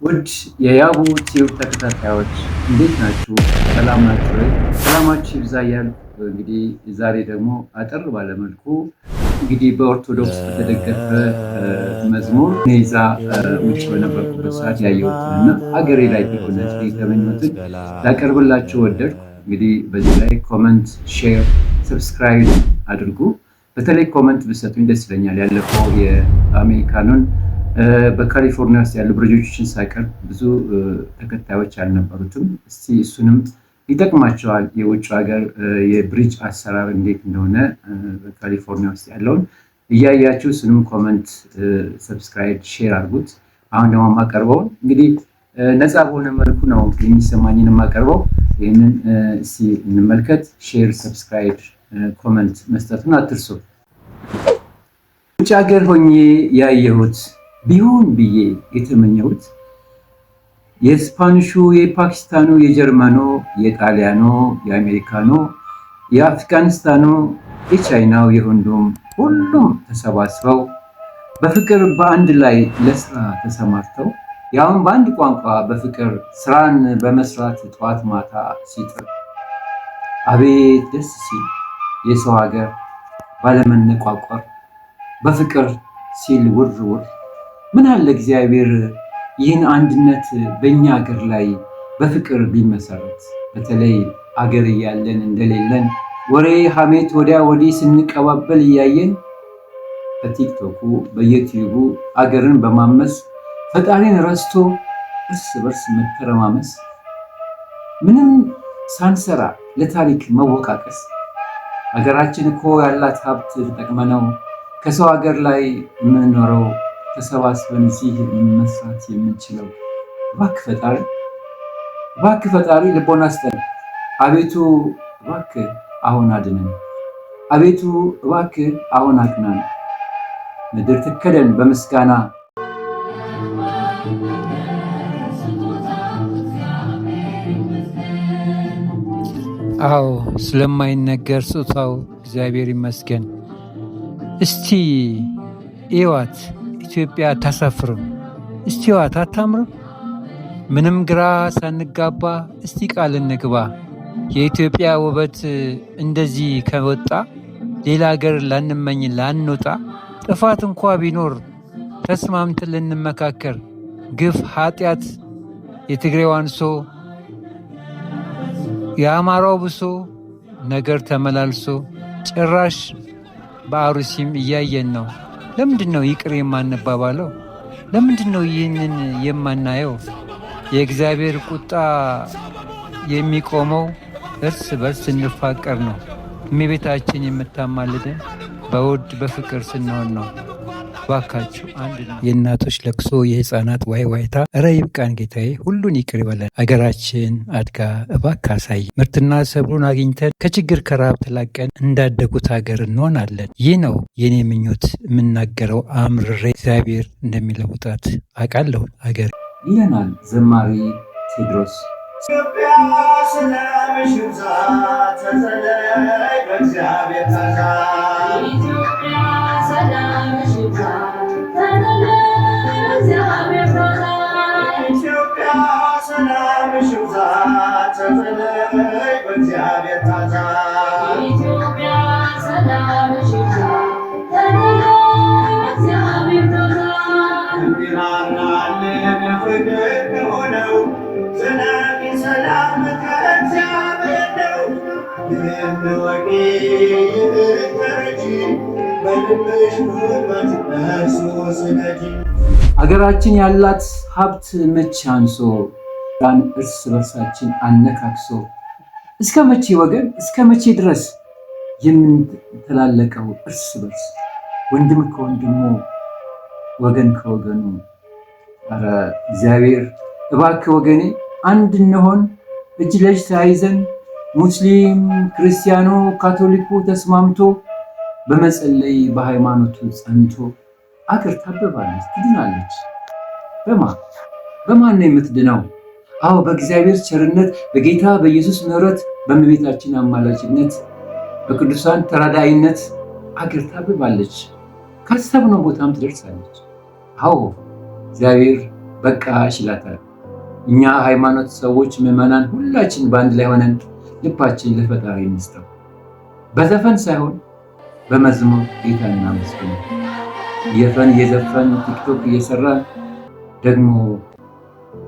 ውድ የያቡ ቲዩብ ተከታታዮች እንዴት ናችሁ? ሰላም ናችሁ ወይ? ሰላማችሁ ይብዛ እያልኩ እንግዲህ ዛሬ ደግሞ አጠር ባለመልኩ እንግዲህ በኦርቶዶክስ በተደገፈ መዝሙር እዛ ውጭ በነበርኩበት ሰዓት ያየሁትንና ሀገሬ ላይ ቢሆነ የተመኙትን ላቀርብላችሁ ወደድኩ። እንግዲህ በዚህ ላይ ኮመንት፣ ሼር፣ ሰብስክራይብ አድርጉ። በተለይ ኮመንት ብሰጡኝ ደስ ይለኛል። ያለፈው የአሜሪካኑን በካሊፎርኒያ ውስጥ ያሉ ብሪጆችን ሳይቀርብ ብዙ ተከታዮች አልነበሩትም። እስቲ እሱንም ይጠቅማቸዋል። የውጭ ሀገር የብሪጅ አሰራር እንዴት እንደሆነ በካሊፎርኒያ ውስጥ ያለውን እያያችሁ እሱንም ኮመንት፣ ሰብስክራይብ፣ ሼር አድርጉት። አሁን ደግሞ የማቀርበውን እንግዲህ ነፃ በሆነ መልኩ ነው የሚሰማኝን የማቀርበው። ይህንን እስቲ እንመልከት። ሼር፣ ሰብስክራይብ፣ ኮመንት መስጠቱን አትርሱ። ውጭ ሀገር ሆኜ ያየሁት ቢሆን ብዬ የተመኘሁት የስፓኒሹ፣ የፓኪስታኑ፣ የጀርመኑ፣ የጣሊያኑ፣ የአሜሪካኑ፣ የአፍጋኒስታኑ፣ የቻይናው፣ የህንዱም ሁሉም ተሰባስበው በፍቅር በአንድ ላይ ለስራ ተሰማርተው ያውን በአንድ ቋንቋ በፍቅር ስራን በመስራት ጠዋት ማታ ሲጥር አቤት ደስ ሲል የሰው ሀገር ባለመነቋቋር በፍቅር ሲል ውር ውር ምን አለ እግዚአብሔር ይህን አንድነት በእኛ ሀገር ላይ በፍቅር ቢመሰረት። በተለይ አገር እያለን እንደሌለን ወሬ ሐሜት ወዲያ ወዲህ ስንቀባበል እያየን በቲክቶኩ በዩቲዩቡ አገርን በማመስ ፈጣሪን ረስቶ እርስ በርስ መተረማመስ ምንም ሳንሰራ ለታሪክ መወቃቀስ ሀገራችን እኮ ያላት ሀብት ተጠቅመነው ከሰው ሀገር ላይ የምንኖረው ተሰባስበን እዚህ መስራት የምንችለው እባክህ ፈጣሪ ልቦና ስጠን። አቤቱ እባክህ አሁን አድነን። አቤቱ እባክህ አሁን አቅናን። ምድር ትከደን በምስጋና አዎ ስለማይነገር ስጦታው እግዚአብሔር ይመስገን። እስቲ እዋት ኢትዮጵያ አታሳፍርም? እስቲ እዋት አታምርም? ምንም ግራ ሳንጋባ እስቲ ቃል እንግባ። የኢትዮጵያ ውበት እንደዚህ ከወጣ ሌላ ሀገር ላንመኝ ላንወጣ። ጥፋት እንኳ ቢኖር ተስማምተን ልንመካከር። ግፍ ኃጢአት የትግሬው አንሶ የአማራው ብሶ ነገር ተመላልሶ ጭራሽ በአሩሲም እያየን ነው። ለምንድን ነው ይቅር የማንባባለው? ለምንድን ነው ይህንን የማናየው? የእግዚአብሔር ቁጣ የሚቆመው እርስ በርስ ስንፋቀር ነው። እመቤታችን የምታማልደን በውድ በፍቅር ስንሆን ነው። ባካችሁ አንድ ነው። የእናቶች ለቅሶ፣ የህፃናት ዋይ ዋይታ፣ እረ ይብቃን ጌታዬ፣ ሁሉን ይቅር ይበለን። አገራችን አድጋ እባክህ አሳይ። ምርትና ሰብሉን አግኝተን ከችግር ከረሃብ ተላቀን እንዳደጉት ሀገር እንሆናለን። ይህ ነው የኔ ምኞት የምናገረው አምርሬ። እግዚአብሔር እንደሚለውጣት አውቃለሁ አገር ይለናል ዘማሪ ቴዎድሮስ። ኢትዮጵያ ሰላምሽ ይብዛ ተጸለይ በእግዚአብሔር ታዛ። ኢትዮጵያ ሰላምሽ ይብዛ ተጸለይ በእግዚአብሔር ታዛ። ኢትዮጵያ ሰላምሽ ይብዛ ተጸለይ በእግዚአብሔር ታዛ። ኢትዮጵያ ሰላምሽ ይብዛ ተጸለይ በእግዚአብሔር ታዛ። እንዲራራልን ፍቅር ከሆነው ዘላቂ ሰላም ከእግዚአብሔር ነው። ይህን ወቂ ይህን ተረጂ በልብሽ ጉልበት ለእርሱ ስገጂ። አገራችን ያላት ሀብት መቼ አንሶ ዳን እርስ በርሳችን አነካክሶ እስከ መቼ ወገን እስከ መቼ ድረስ የምንተላለቀው እርስ በርስ ወንድም ከወንድሙ ወገን ከወገኑ? ኧረ እግዚአብሔር እባክህ ወገኔ አንድ እንሆን፣ እጅ ለእጅ ተያይዘን ሙስሊም ክርስቲያኑ ካቶሊኩ ተስማምቶ በመጸለይ በሃይማኖቱ ጸንቶ አገር ታብባለች፣ ትድናለች። በማን ነው የምትድነው? አዎ በእግዚአብሔር ቸርነት፣ በጌታ በኢየሱስ ምሕረት፣ በእመቤታችን አማላጅነት፣ በቅዱሳን ተራዳይነት አገር ታብባለች፣ ካሰብነው ቦታም ትደርሳለች። አዎ እግዚአብሔር በቃ ይላታል። እኛ ሃይማኖት ሰዎች ምዕመናን ሁላችን በአንድ ላይ ሆነን ልባችን ለፈጣሪ እንስጠው። በዘፈን ሳይሆን በመዝሙር ጌታ እናመስግን። እየዘፈን ቲክቶክ እየሰራን ደግሞ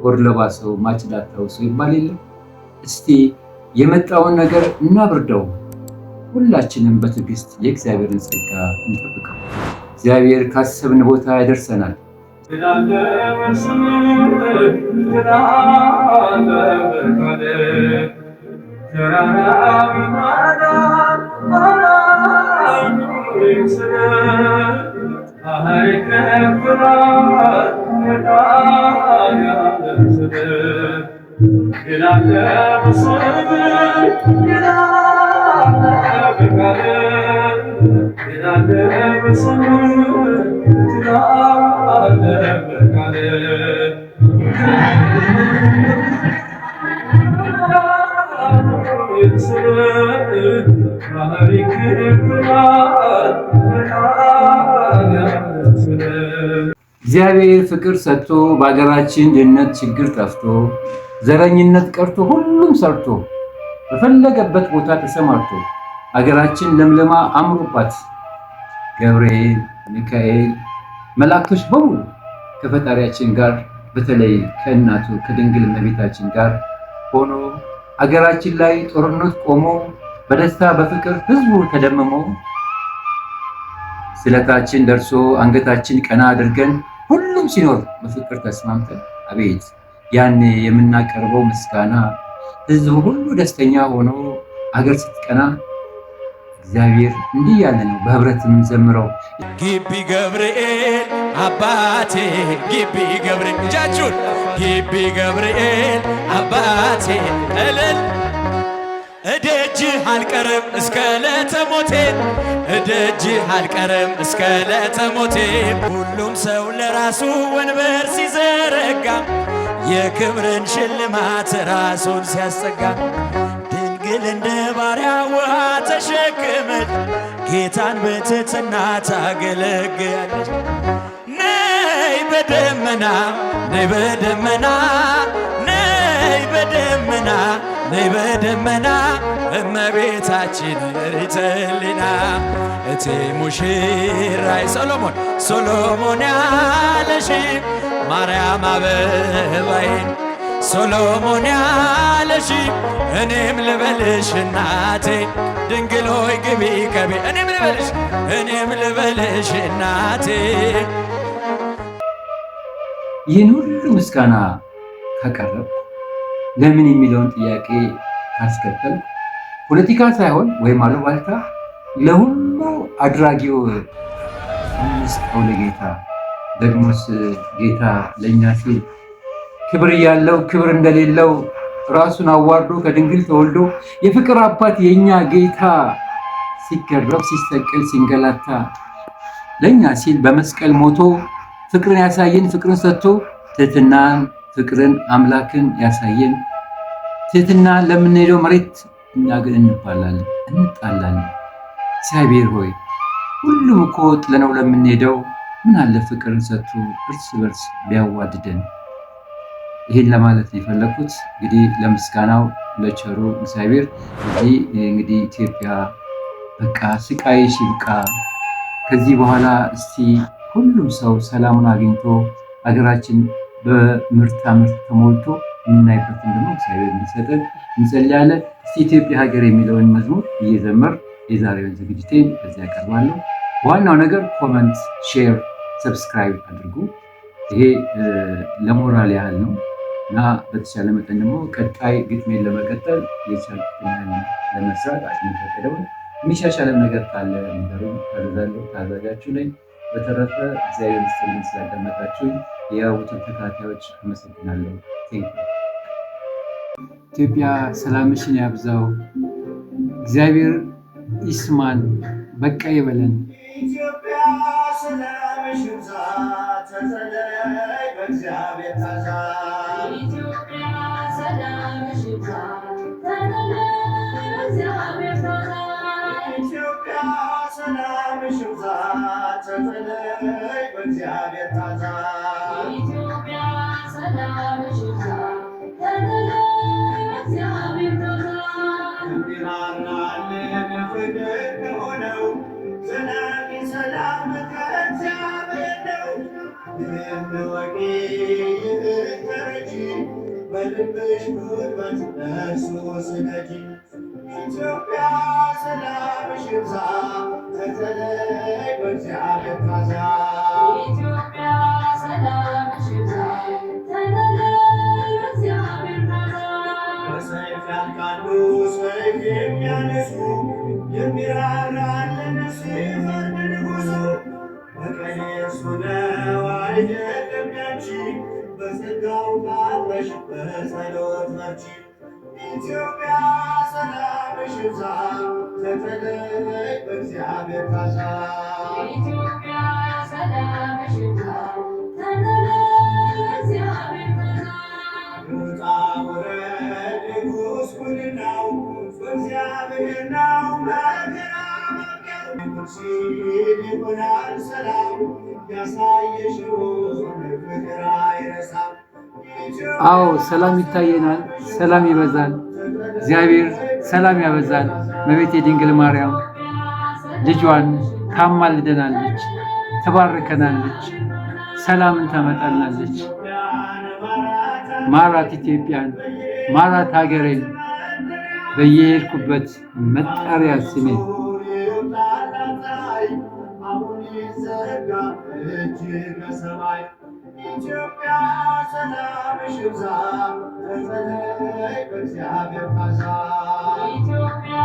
ወር ለባሰው ማጭዳታው ሰው ይባል የለም። እስቲ የመጣውን ነገር እናብርደው። ሁላችንም በትዕግስት የእግዚአብሔርን ጸጋ እንጠብቀው። እግዚአብሔር ካሰብን ቦታ ያደርሰናል። እግዚአብሔር ፍቅር ሰጥቶ በሀገራችን ድህነት ችግር ጠፍቶ ዘረኝነት ቀርቶ ሁሉም ሰርቶ በፈለገበት ቦታ ተሰማርቶ ሀገራችን ለምለማ አምሮባት ገብርኤል፣ ሚካኤል መላእክቶች በሙሉ ከፈጣሪያችን ጋር በተለይ ከእናቱ ከድንግል እመቤታችን ጋር ሆኖ ሀገራችን ላይ ጦርነት ቆሞ በደስታ በፍቅር ህዝቡ ተደምሞ ስለታችን ደርሶ አንገታችን ቀና አድርገን ሁሉም ሲኖር በፍቅር ተስማምተን አቤት ያኔ የምናቀርበው ምስጋና ህዝቡ ሁሉ ደስተኛ ሆኖ አገር ስትቀና እግዚአብሔር እንዲህ ያለ ነው በህብረት የምንዘምረው። ግቢ ገብርኤል አባቴ ግቢ ገብርኤል እጃችሁን ግቢ ገብርኤል አባቴ እልል እደጅህ አልቀርም እስከ ለተሞቴ እደጅህ አልቀርም እስከ ለተሞቴ። ሁሉም ሰው ለራሱ ወንበር ሲዘረጋ የክብርን ሽልማት ራሱን ሲያስጠጋ ድንግል እንደ ባሪያ ውሃ ተሸክመች ጌታን በትሕትና ታገለግያለች። ነይ በደመና ነይ በደመና ነይ በደመና ነይ በደመና እመቤታችን ሪተሊና እቴ ሙሽራይ ሶሎሞን ያለሽ ማርያም አበባዬ ሶሎሞን ያለሽ እኔም ልበልሽ እናቴ ድንግል ሆይ ግቢ ከቤ እኔም ልበልሽ እናቴ። ይህን ሁሉ ምስጋና ካቀረብ ለምን የሚለውን ጥያቄ ካስከተል ፖለቲካ ሳይሆን ወይም አሉባልታ ለሁሉ አድራጊው እንስጠው ለጌታ። ደግሞስ ጌታ ለእኛ ሲል ክብር እያለው ክብር እንደሌለው ራሱን አዋርዶ ከድንግል ተወልዶ የፍቅር አባት የእኛ ጌታ ሲገረፍ ሲሰቀል ሲንገላታ ለእኛ ሲል በመስቀል ሞቶ ፍቅርን ያሳየን ፍቅርን ሰጥቶ ትህትናን ፍቅርን አምላክን ያሳየን። ትህትና ለምንሄደው መሬት እኛ ግን እንባላለን እንጣላለን። እግዚአብሔር ሆይ ሁሉም እኮ ጥለነው ለምንሄደው ምን አለ ፍቅርን ሰጥቶ እርስ በርስ ቢያዋድደን። ይህን ለማለት ነው የፈለኩት። እንግዲህ ለምስጋናው ለቸሩ እግዚአብሔር እንግዲህ ኢትዮጵያ በቃ ስቃይሽ ይብቃ። ከዚህ በኋላ እስቲ ሁሉም ሰው ሰላሙን አግኝቶ ሀገራችን በምርት ተሞልቶ የምናይበትን ደግሞ እግዚአብሔር እንዲሰጠን እንጸልያለን። እስቲ ኢትዮጵያ ሀገር የሚለውን መዝሙር እየዘመር የዛሬውን ዝግጅቴን በዚያ ያቀርባለሁ። ዋናው ነገር ኮመንት፣ ሼር፣ ሰብስክራይብ አድርጉ። ይሄ ለሞራል ያህል ነው እና በተቻለ መጠን ደግሞ ቀጣይ ግጥሜን ለመቀጠል የቻልኩትን ለመስራት አቅም ፈቀደውን የሚሻሻለም ነገር ካለ ነገሩን ታዘዛለሁ። ታዛዣችሁ ነኝ። በተረፈ እግዚአብሔር ይስጥልኝ ስላዳመጣችሁ የያውቱን ተከታታዮች አመሰግናለሁ። ኢትዮጵያ ሰላምሽን ያብዛው። እግዚአብሔር ይስማን፣ በቃ ይበለን። ኢትዮጵያ ሰላምሽ ይብዛ፣ ተጸለይ በእግዚአብሔር ታዛ። ኢትዮጵያ ሰላምሽ ይብዛ፣ ተጸለይ በእግዚአብሔር ታዛ። ኢትዮጵያ ሰላምሽ ይብዛ፣ ተጸለይ በእግዚአብሔር ታዛ። ኢትዮጵያ እንወቂ ይህን ተረጂ በልብሽ ጉልበት ለእርሱ ስገጂ። ኢትዮጵያ ሰላምሽ ይብዛ ተተለይ በእግዚአብሔር ታዛ። ኢትዮጵያ ሰላምሽ ይብዛ ተተለይ በእግዚአብሔር ታዛ። በሰይፍ ያልቃሉ ሰይፍ የሚያነሱ የሚራራልን ሲፈርድ ንጉሡ በቀኝ እርሱ ነው አይደለም ያንቺ በጸጋው ታጥረሽ በጸሎት በርቺ። ኢትዮጵያ ሰላምሽ ይብዛ ተተለይ በእግዚአብሔር ታዛ። ኢትዮጵያ ሰላምሽ ይብዛ ተተለይ በእግዚአብሔር ታዛ። ውጣ ውረድ ጉስቁልናው በእግዚአብሔር ነው መከራ ማብቂያው። ሲል ይሆናል ሰላም ያሳየሽውን ፍቅር አይረሳም። አዎ ሰላም ይታየናል፣ ሰላም ይበዛል። እግዚአብሔር ሰላም ያበዛል። እመቤቴ ድንግል ማርያም ልጇን ታማልደናለች፣ ትባርከናለች፣ ሰላምን ታመጣልናለች። ማራት ኢትዮጵያን፣ ማራት ሀገሬን፣ በየሄድኩበት መጠሪያ ስሜ ኢትዮጵያ ሰላምሽ ይብዛ ተተለይ በእግዚአብሔር ታዛ። ኢትዮጵያ